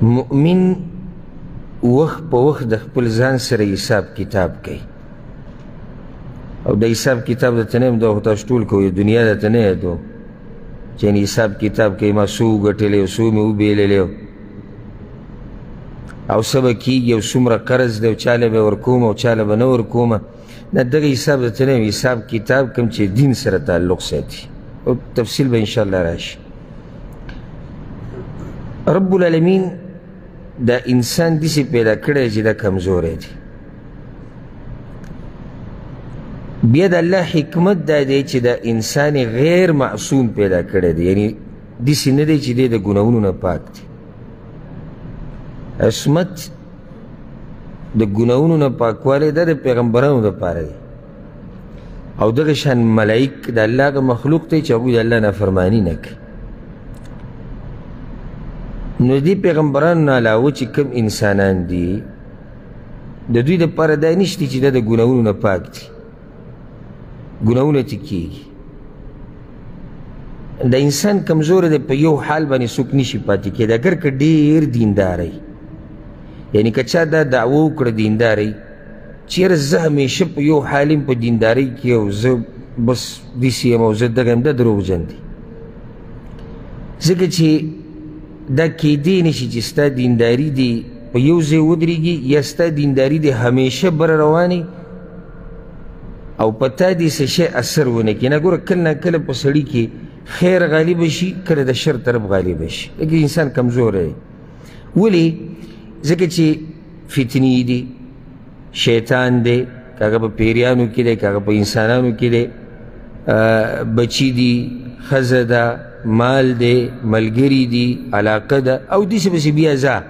مؤمن وخت په وخت د خپل ځان سره حساب کتاب کوي او د حساب کتاب درته نه یم دا خو تاسو ټول کوئ دنیا درته نه یادوم چې یعنې حساب کتاب کوي ما څو وګټلی او څو مې وبېللی او څه به کېږي او څومره قرض دی او چاله به ورکوم او چاله به نه ورکومه نه دغه حساب درته نه یم حساب کتاب کوم چې دین سره تعلق ساتي او تفصیل به انشاءالله راشي رب العالمین دا انسان داسې پیدا کړی چې دا کمزوری دی بیا د الله حکمت دا دی چې دا انسان غیر معصوم پیدا کړی دی یعنی داسې نه دی چې دی د ګناهونو نه پاک دی عصمت د ګناهونو نه پاکوالی دا د پیغمبرانو دپاره دی او دغه شان ملایک د الله هغه مخلوق دی چې هغوی د الله نافرماني نه کوي نو دې پیغمبرانو نه علاوه چې کوم انسانان دي د دوی دپاره دا نشته چې دا د ګناهونو نه پاک دي ګناهونه ترې کېږي د انسان کمزوری دی په یو حال باندې څوک نشي پاتې کېدی اگر که ډېر دینداری یعنی که چا دا دعوه وکړه دینداری چې یاره زه همیشه په یو حال یم په دیندارۍ کې او زه بس داسې یم او زه دغه یم دا دروغجن دی ځکه چې دا کېدی نشي چې ستا دینداري دی په یو ځای ودرېږي یا ستا دینداري دی همیشه بره روانې او په تا دې څه شی اثر ونه کړي نه ګوره کله نه کله په سړي کې خیر غالبه شي کله د شر طرف غالبه شي لکه انسان کمزوری دی ولې ځکه چې فتنې دي شیطان دی که هغه په پیریانو کې دی که هغه په انسانانو کې دی بچي دي ښځه ده مال دی ملګري دي علاقه ده او داسې پسې بیا ځه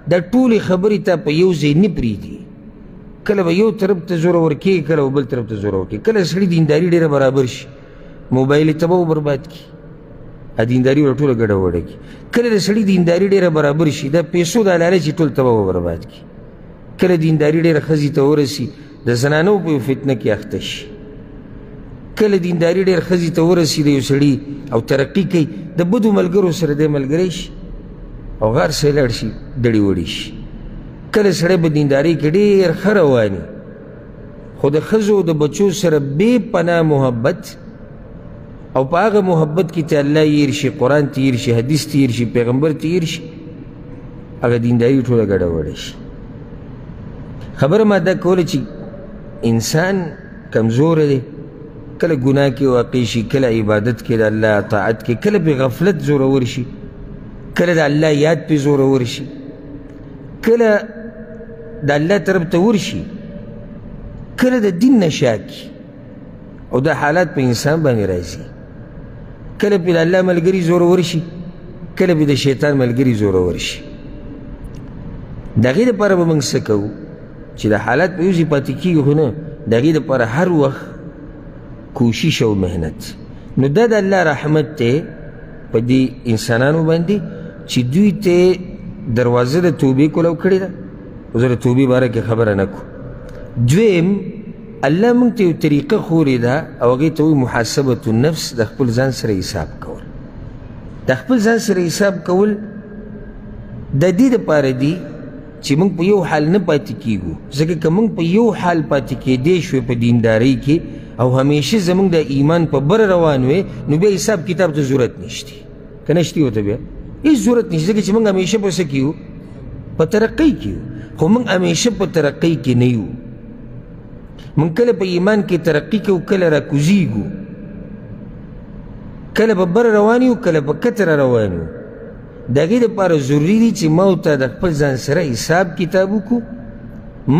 دا ټولې خبرې ته په یو ځای نه پرېږدي کله به یو طرف ته زوره ورکېږي کله به بل طرف ته زوره ورکېږي کله سړي دینداري ډېره برابر شي موبایل یې تباه و برباد کړي دینداري ورته ټوله ګډوډه کړي کله د سړي دینداري ډېره برابر شي د پیسو د لالچ یې ټول تباه و برباد کړي کله دینداري ډېره ښځې ته ورسي د زنانو په یو فتنه کې اخته شي کله دینداري ډېر ښځې ته ورسي د یو سړي او ترقي کوي د بدو ملګرو سره دی ملګری شي او غار سره لاړ شي ډړې وړې شي کله سړی په دیندارۍ کې ډېر ښه رواني خو د ښځو د بچو سره بې پناه محبت او په هغه محبت کې ته الله یې شي قرآن ته یې شي حدیث ته یې شي پیغمبر ته یې شي هغه دینداري ټوله ګډوډه شي خبره ما دا کوله چې انسان کمزوری دی کله ګناه کې واقع شي کله عبادت کې د الله طاعت کې کله پې غفلت زورور شي کله د الله یاد پې زورور شي کله د الله طرف ته ورشي کله د دین نه شاکي او دا حالات په انسان باندې راځي کله پې د الله ملګري زورور شي کله پې د شیطان ملګري زورور شي د هغې دپاره به موږ څه کوو چې د حالات په یو ځای پاتې کېږي خو نه د هغې دپاره هر وخت کوشش او محنت نو دا د الله رحمت دی په دې انسانانو باندې چې دوی ته دروازه د توبې کولو کړې ده زه د توبې باره کې خبره نه کوم دویم الله موږ ته یو طریقه خورې ده او هغې ته وایي محاسبة النفس د خپل ځان سره حساب کول د خپل ځان سره حساب کول د دې دپاره دي چې موږ په یو حال نه پاتې کېږو ځکه که موږ په یو حال پاتې کېدی شوې په دیندارۍ کې او همیشه زمونږ د ایمان په بر روان وې نو بیا حساب کتاب ته ضرورت نشتی که نشتی ورته بیا هېڅ ضرورت نشته ځکه چې موږ همیشه په څه کې یو په ترقۍ کې یو خو موږ همیشه په ترقۍ کې نه یو موږ کله په ایمان کې ترقي کوو کله راکوزیږو کله په بر روان یو کله په کتره روان یو د هغې دپاره ضروري دي چې ما ورته د خپل ځان سره حساب کتاب وکړو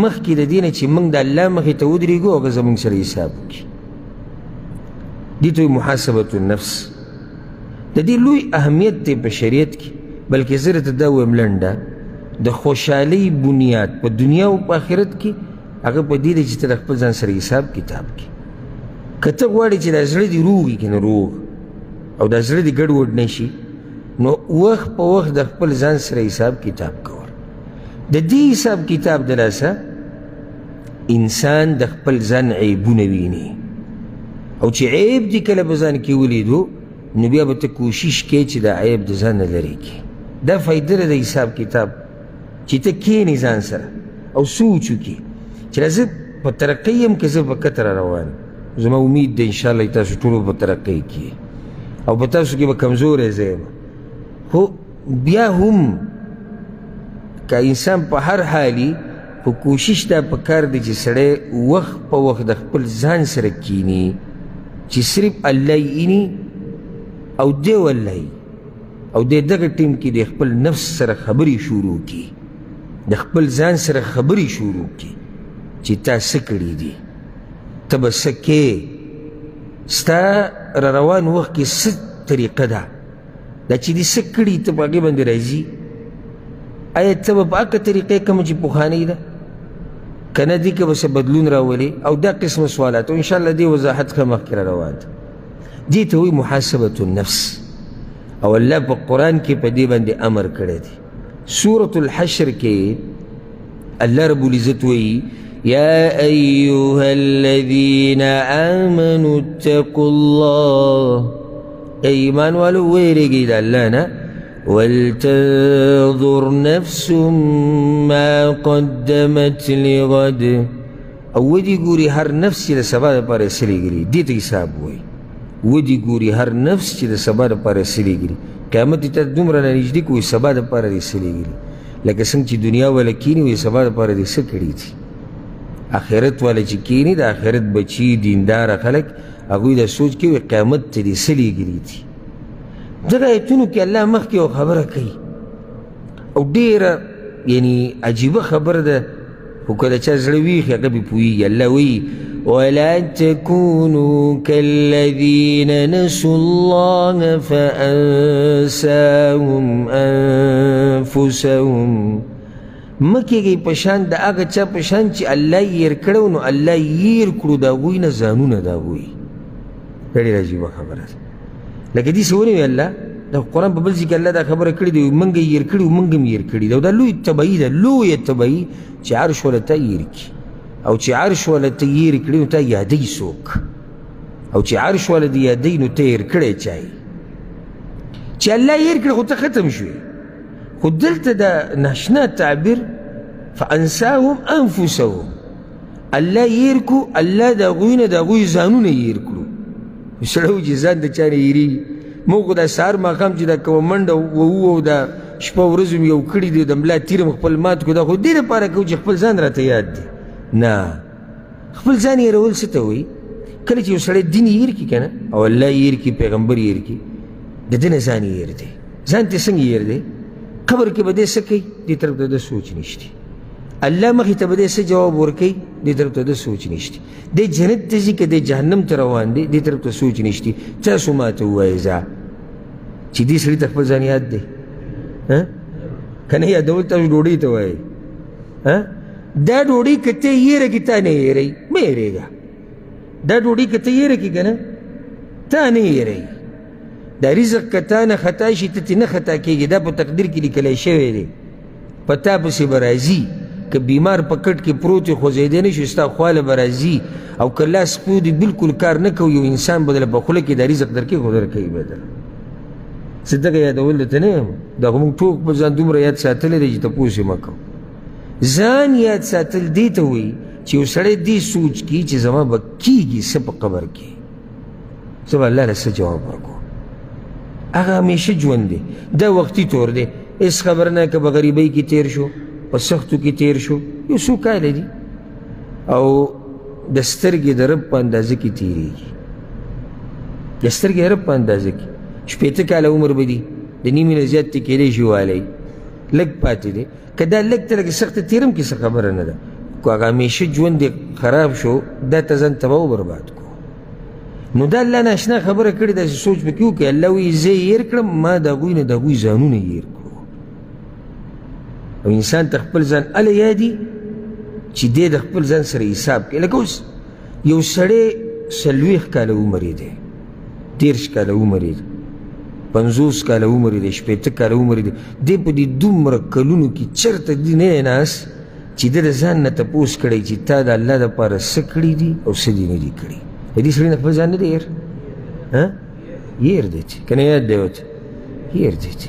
مخکې د دې نه چې موږ د الله مخې ته ودرېږو هغه زموږ سره حساب وکړي دې ته محاسبة النفس د دې لوی اهمیت دی په شریعت کې بلکې زه درته دا ویم لنډه د خوشحالۍ بنیاد په دنیا او په آخرت کې هغه په دې دی چې ته د خپل ځان سره حساب کتاب کړي که ته غواړې چې دا زړه دې روغ وي که نه روغ او دا زړه دې ګډوډ نه شي نو وخت په وخت د خپل ځان سره حساب کتاب کول د دې حساب کتاب د لاسه انسان د خپل ځان عیبونه ویني او چې عیب دې کله په ځان کې ولیدو نو بیا به ته کوشش کوې چې دا عیب د ځان نه لرې کړې دا فایده ده د حساب کتاب چې ته کښېنې ځان سره او سوچ وکړې چې زه په ترقۍ یم که زه په کته را روان یم. زما امید ده انشاءالله تاسو ټولو په ترقۍ کې او په تاسو کې به کمزوری زه یم، خو بیا هم که انسان په هر حالي خو کوشش دا پکار دی چې سړی وخت په وخت د خپل ځان سره کینی چې صرف الله یې او دی والله او د دغه ټیم کې د خپل نفس سره خبرې شروع کړي، د خپل ځان سره خبرې شروع کړي چې تا څه کړي دي، ته به څه کې، ستا را روان وخت کې څه طریقه ده، دا چې دې څه کړي ته په هغې باندې راځي، آیا ته به په هغه طریقې کومه چې پخوانۍ ده که نه دې کې به څه بدلون راولي او دا قسم سوالات. او انشاءالله دې وضاحت ښه مخکې را روان ده. دې ته وایي محاسبة النفس او الله په قرآن کې په دې باندې امر کړی دی. سورة الحشر کې الله رب العزت وایي يا أيها الذين آمنوا اتقوا الله، ایمان والو ویریږئ د الله نه، ولتنظر نفس ما قدمت لغد، او ودی ګوري هر نفس چې د سبا دپاره څه لېږلي، دې ته حساب وایي. ودی ګوري هر نفس چې د سبا دپاره څه لېږلي، قیامت ته دومره رانږدې که وایي سبا دپاره دې څه لېږلي، لکه څنګه چې دنیا والا کیني وایي سبا دپاره دې څه کړي دي. آخرت والا چې کیني د آخرت بچي دینداره خلک هغوی دا سوچ کوي وایي قیامت ته دې څه لېږلي دي. دغه ایتونو کې الله مخکې یو خبره کوي او ډېره یعنی عجیبه خبره ده، خو که د چا زړه ویښ هغه پرې پوهېږي. الله وایي ولا تكونوا كالذين نسوا الله فأنساهم أنفسهم، مه کېږئ په شان د هغه چا په شان چې الله یې هېر کړی نو الله یې هېر کړو د هغوی نه ځانونه د هغوی. دا ډېره عجیبه خبره ده. لکه دې څه ونیوي الله د قرآن په بل ځای کې الله دا خبره کړې ده موږ یې هېر کړي موږ هم هېر کړي ده. او دا لوی تبعي ده، لویه تبعي چې عرش والا ته هېر کړي او چې عرش والا ته هېر کړي نو تا یادوي څوک، او چې عرش والا دې یادوي نو ته هېر کړی چا یې. چې الله یې هېر کړي خو ته ختم شوې، خو دلته د ناشنا تعبیر فانساهم انفسهم، الله یې هېر کړو، الله د هغوی نه د هغوی ځانونه یې هېر کړو. سړی و چې ځان د چا نه هېرېږي. موږ خو دا سهار ماښام چې دا کومه منډه ووو او دا شپه ورځ مې یو کړي دي د ملا تیر مې خپل مات کړو، دا خو دې لپاره کوو چې خپل ځان راته یاد دی. نه، خپل ځان هېرول څه ته وایي؟ کله چې یو سړی دین یې هېر کړي که نه او الله یې هېر کړي پیغمبر یې هېر کړي د ده نه ځان یې هېر دی. ځان ته څنګه هېر دی؟ قبر کې به دی څه کوي؟ دې طرف ته د سوچ نشته. الله مخې ته به دی څه جواب ورکوي؟ دې طرف ته د سوچ نشته. دی جنت ته ځي که دی جهنم ته روان دی دې طرف ته سوچ نشته. تاسو ما ته ووایئ ځه چې دې سړي ته خپل ځان یاد دی که نه یادول تاسو ډوډۍ ته وایئ. دا ډوډۍ که ته یېره کړي تا نه یېروي، مه یېرېږه. دا ډوډۍ که ته یېره کړي که نه تا نه یېروي. دا رزق که تا نه خطا شي ته ترې نه خطا کېږي، دا په تقدیر کې لیکلی شوی دی، په تا پسې به راځي. که بیمار په کټ کې پروت وي خوځېدی نه شي ستا خواله به راځي، او که لاس پو دي بلکل کار نه کوي یو انسان به دله په خوله کې دا رزق درکوي خو درکوي به دله. زه دغه یادول درته نه یم، دا خو موږ ټول خپل ځان دومره یاد ساتلی دی چې تپوس یې مه کوو. ځان یاد ساتل دې ته وایي چې یو سړی دې سوچ کړي چې زما به کېږي څه په قبر کې، زه به الله له څه جواب ورکوم. هغه همیشه ژوند دی، دا وختي طور دی، هېڅ خبر نه که به غریبۍ کې تېر شو، په سختو کې تېر شو، یو څو کاله دي او د سترګې د رب په اندازه کې تېرېږي. د سترګې د رب په اندازه کې 80 کاله عمر به دي، د نیمې نه زیات ته کېدی شي والی لږ پاتې دی. که دا لږ ته لږ سخته تېرم کې څه خبره نه ده، خو هغه همیشه ژوند دې خراب شو دا ته ځان تباه و برباد کړو. نو دا الله ناشنا خبره کړې داسې سوچ پکې وکړي. الله وایي زه یې هېر کړم، ما د هغوی نه د هغوی ځانونه یې هېر کړو. او انسان ته خپل ځان هله یادي چې دی د خپل ځان سره حساب کوي. لکه اوس یو سړی 40 کاله عمر یې دی، 30 کاله عمر یې دی، 50 کاله عمر یې دی، 80 کاله عمر یې دی. دی په دې دومره کلونو کې چېرته دی نه دی ناست چې ده د ځان نه تپوس کړی چې تا د الله دپاره څه کړي دي او څه دې نه دي کړي. د دې سړي نه خپل ځان نه دی هېر؟ هېر دی چې که نه یاد دی ورته؟ هېر دی چې